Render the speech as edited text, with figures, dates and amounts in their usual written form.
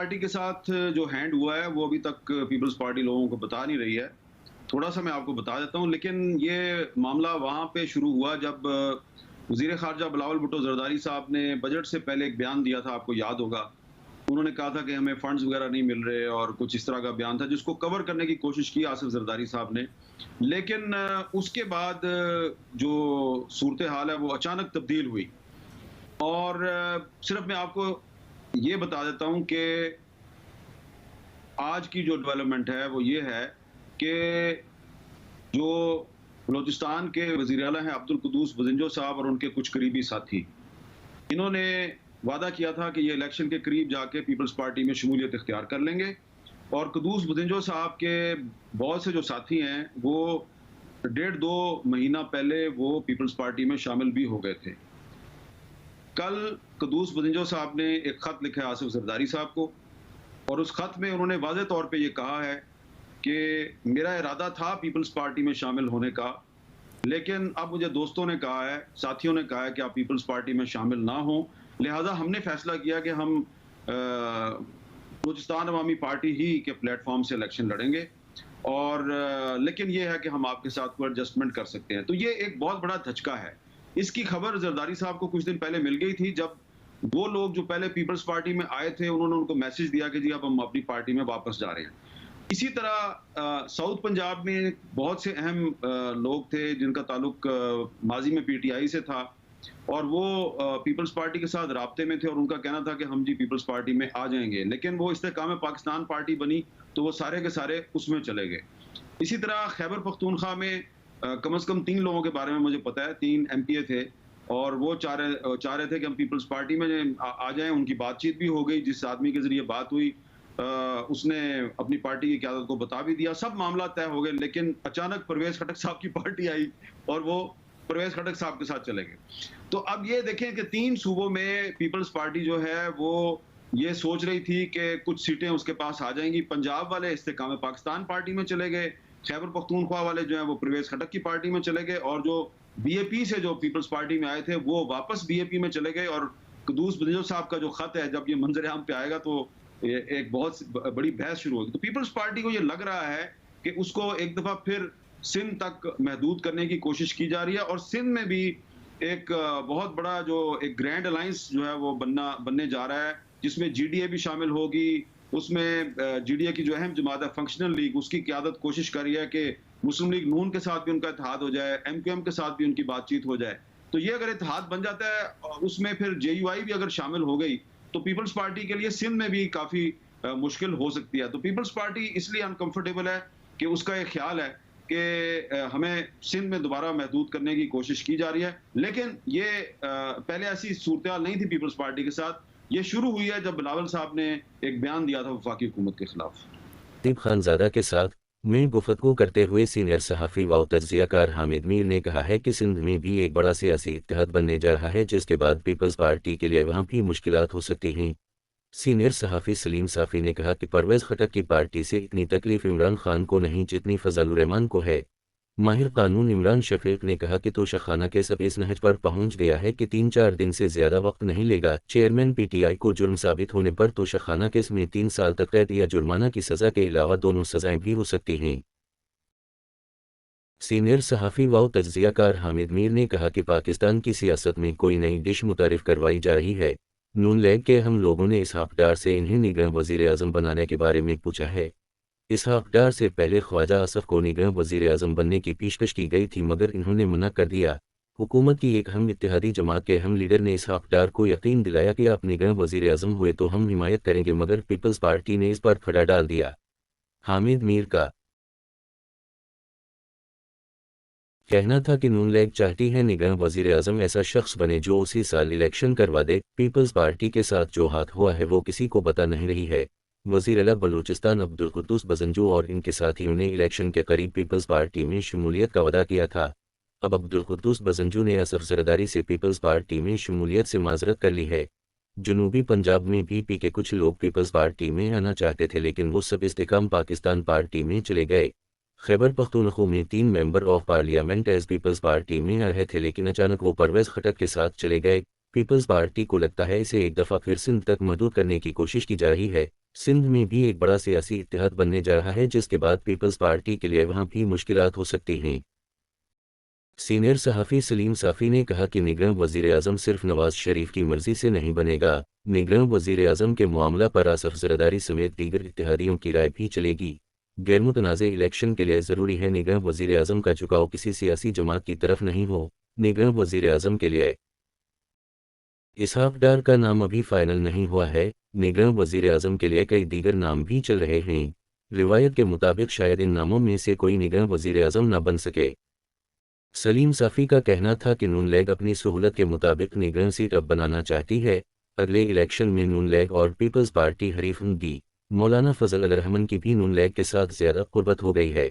Party के साथ जो हैंड हुआ है वो अभी तक पीपल्स पार्टी लोगों को बता नहीं रही है। थोड़ा-सा मैं आपको बता देता हूँ, लेकिन ये मामला वहाँ पे शुरू हुआ जब वज़ीर ख़ारजा बिलावल भुट्टो ज़रदारी साहब ने बजट से पहले एक बयान दिया था, आपको याद होगा। उन्होंने कहा था कि हमें फंड्स वग़ैरह नहीं मिल रहे और कुछ इस तरह का बयान था जिसको कवर करने की कोशिश की आसिफ ज़रदारी साहब ने। लेकिन उसके बाद जो सूरत-ए-हाल है वो अचानक तब्दील हुई और सिर्फ़ मैं आपको ये बता देता हूँ कि आज की जो डेवलपमेंट है वो ये है कि जो बलूचिस्तान के वज़ीर आला हैं अब्दुल कुद्दूस बज़ंजो साहब और उनके कुछ करीबी साथी, इन्होंने वादा किया था कि ये इलेक्शन के करीब जाके पीपल्स पार्टी में शमूलियत इख्तियार कर लेंगे और कुद्दूस बज़ंजो साहब के बहुत से जो साथी हैं वो डेढ़ 2 महीना पहले वो पीपल्स पार्टी में शामिल भी हो गए थे। कल कुद्दूस बज़ंजो साहब ने एक ख़त लिखा है आसिफ ज़रदारी साहब को और उस ख़त में उन्होंने वाज़ेह तौर पे ये कहा है कि मेरा इरादा था पीपल्स पार्टी में शामिल होने का, लेकिन अब मुझे दोस्तों ने कहा है, साथियों ने कहा है कि आप पीपल्स पार्टी में शामिल ना हों, लिहाज़ा हमने फ़ैसला किया कि हम बलूचिस्तान अवामी पार्टी ही के प्लेटफ़ॉर्म से इलेक्शन लड़ेंगे और लेकिन ये है कि हम आपके साथ कोई एडजस्टमेंट कर सकते हैं। तो ये एक बहुत बड़ा धचका है। इसकी खबर ज़रदारी साहब को कुछ दिन पहले मिल गई थी, जब वो लोग जो पहले पीपल्स पार्टी में आए थे, उन्होंने उनको मैसेज दिया कि जी अब हम अपनी पार्टी में वापस जा रहे हैं। इसी तरह साउथ पंजाब में बहुत से अहम लोग थे जिनका ताल्लुक माजी में पीटीआई से था और वो पीपल्स पार्टी के साथ राब्ते में थे और उनका कहना था कि हम जी पीपल्स पार्टी में आ जाएंगे, लेकिन वो इस्तेकाम पाकिस्तान पार्टी बनी तो वो सारे के सारे उसमें चले गए। इसी तरह खैबर पख्तूनख्वा में कम से कम 3 लोगों के बारे में मुझे पता है, 3 एमपीए थे और वो चाह रहे थे कि हम पीपल्स पार्टी में आ जाएं। उनकी बातचीत भी हो गई, जिस आदमी के जरिए बात हुई उसने अपनी पार्टी की क़यादत को बता भी दिया, सब मामला तय हो गए। लेकिन अचानक परवेज़ खटक साहब की पार्टी आई और वो परवेज़ खटक साहब के साथ चले गए। तो अब ये देखें कि 3 सूबों में पीपल्स पार्टी जो है वो ये सोच रही थी कि कुछ सीटें उसके पास आ जाएंगी। पंजाब वाले इस्तेकाम पाकिस्तान पार्टी में चले गए, खैबर पख्तूनख्वा वाले जो हैं वो परवेज़ खटक की पार्टी में चले गए और जो बीएपी से जो पीपल्स पार्टी में आए थे वो वापस बीएपी में चले गए। और कुद्दूस बज़ंजो साहब का जो खत है, जब ये मंजर-ए-आम पे आएगा तो ये एक बहुत बड़ी बहस शुरू होगी। तो पीपल्स पार्टी को ये लग रहा है कि उसको एक दफा फिर सिंध तक महदूद करने की कोशिश की जा रही है और सिंध में भी एक बहुत बड़ा जो एक ग्रैंड अलायंस जो है वो बनने जा रहा है, जिसमें जीडीए भी शामिल होगी। उसमें जीडीए की जो अहम जमात है फंक्शनल लीग, उसकी क़यादत कोशिश कर रही है कि मुस्लिम लीग नून के साथ भी उनका इत्तेहाद हो जाए, एमक्यूएम के साथ भी उनकी बातचीत हो जाए। तो ये अगर इत्तेहाद बन जाता है, उसमें फिर जेयूआई भी अगर शामिल हो गई तो पीपल्स पार्टी के लिए सिंध में भी काफ़ी मुश्किल हो सकती है। तो पीपल्स पार्टी इसलिए अनकंफर्टेबल है कि उसका ये ख्याल है कि हमें सिंध में दोबारा महदूद करने की कोशिश की जा रही है। लेकिन ये पहले ऐसी सूरत-ए-हाल नहीं थी पीपल्स पार्टी के साथ। ये शुरू हुई है जब बिलावल साहब ने एक बयान दिया था वफाकी हुकूमत के खिलाफ। लतीफ़ खानज़ादा के साथ में गुफ्तगू करते हुए सीनियर सहाफ़ी व तज्ज़ियाकार हामिद मीर ने कहा है कि सिंध में भी एक बड़ा सियासी इत्तेहाद बनने जा रहा है, जिसके बाद पीपल्स पार्टी के लिए वहाँ भी मुश्किलात हो सकती हैं। सीनियर सहाफ़ी सलीम साफ़ी ने कहा कि परवेज़ खटक की पार्टी से इतनी तकलीफ इमरान खान को नहीं जितनी फ़ज़ल रहमान को है। माहिर कानून इमरान शफ़ीक़ ने कहा कि तोशाखाना केस अब इस नहज पर पहुंच गया है कि 3-4 दिन से ज़्यादा वक्त नहीं लेगा। चेयरमैन पीटीआई को जुर्म साबित होने पर तोशाखाना केस में 3 साल तक कैद या जुर्माना की सज़ा के अलावा दोनों सज़ाएं भी हो सकती हैं। सीनियर सहाफ़ी व तज्ज़ियाकार हामिद मीर ने कहा कि पाकिस्तान की सियासत में कोई नई डिश मुतारिफ़ करवाई जा रही है। नून लीग के हम लोगों ने इसहाक़ डार से इन्हें निगरान वज़ीर-ए-आज़म बनाने के बारे में पूछा है। इसहाक़ डार से पहले ख्वाजा असफ़ को निगरान वज़ीर-ए-आज़म बनने की पेशकश की गई थी, मगर इन्होंने मना कर दिया। हुकूमत की एक अहम इत्तेहादी जमात के अहम लीडर ने इसहाक़ डार को यकीन दिलाया कि आप निगरान वज़ीर-ए-आज़म हुए तो हम हिमायत करेंगे, मगर पीपल्स पार्टी ने इस पर खड़ा डाल दिया। हामिद मीर का कहना था कि नून लीग चाहती है निगरान वज़ीर-ए-आज़म ऐसा शख्स बने जो उसी साल इलेक्शन करवा दे। पीपल्स पार्टी के साथ जो हाथ हुआ है वो किसी को बता नहीं रही है। वज़ीर आला बलूचिस्तान अब्दुल कुद्दूस बज़ंजो और इनके साथियों ने इलेक्शन के करीब पीपल्स पार्टी में शमूलियत का वादा किया था। अब अब्दुल कुद्दूस बज़ंजो ने आसिफ ज़रदारी से पीपल्स पार्टी में शमूलियत से माज़रत कर ली है। जनूबी पंजाब में भी पी के कुछ लोग पीपल्स पार्टी में आना चाहते थे, लेकिन वो सब इस्तेकाम पाकिस्तान पार्टी में चले गए। खैबर पख्तूनख्वा में 3 member of parliament as Peoples Party में आ रहे थे, लेकिन अचानक वो परवेज़ खटक के साथ चले गए। पीपल्स पार्टी को लगता है इसे एक दफ़ा फिर सिंध तक महदूद करने की कोशिश की जा रही है। सिंध में भी एक बड़ा सियासी इत्तेहाद बनने जा रहा है, जिसके बाद पीपल्स पार्टी के लिए वहां भी मुश्किलात हो सकती हैं। सीनियर सहाफ़ी सलीम साफ़ी ने कहा कि निगरान वज़ीर-ए-आज़म सिर्फ नवाज शरीफ की मर्ज़ी से नहीं बनेगा, निगरान वज़ीर-ए-आज़म के मामला पर आसफ़ ज़रदारी समेत दीगर इत्तेहादियों की राय भी चलेगी। गैरमुतनाज़ इलेक्शन के लिए ज़रूरी है निगरान वज़ीर-ए-आज़म का झुकाव किसी सियासी जमात की तरफ नहीं हो। निगरान वज़ीर-ए-आज़म के लिए इसहाक डार का नाम अभी फाइनल नहीं हुआ है। निगरान वज़ीर-ए-आज़म के लिए कई दीगर नाम भी चल रहे हैं। रिवायत के मुताबिक शायद इन नामों में से कोई निगरान वज़ीर-ए-आज़म न बन सके। सलीम साफ़ी का कहना था कि नून लीग अपनी सहूलत के मुताबिक निगरान सीट अब बनाना चाहती है। अगले इलेक्शन में नून लीग और पीपल्स पार्टी हरीफ होंगी। मौलाना फजल अल रहमान की भी नून लीग के साथ ज़्यादा कुर्बत हो गई है।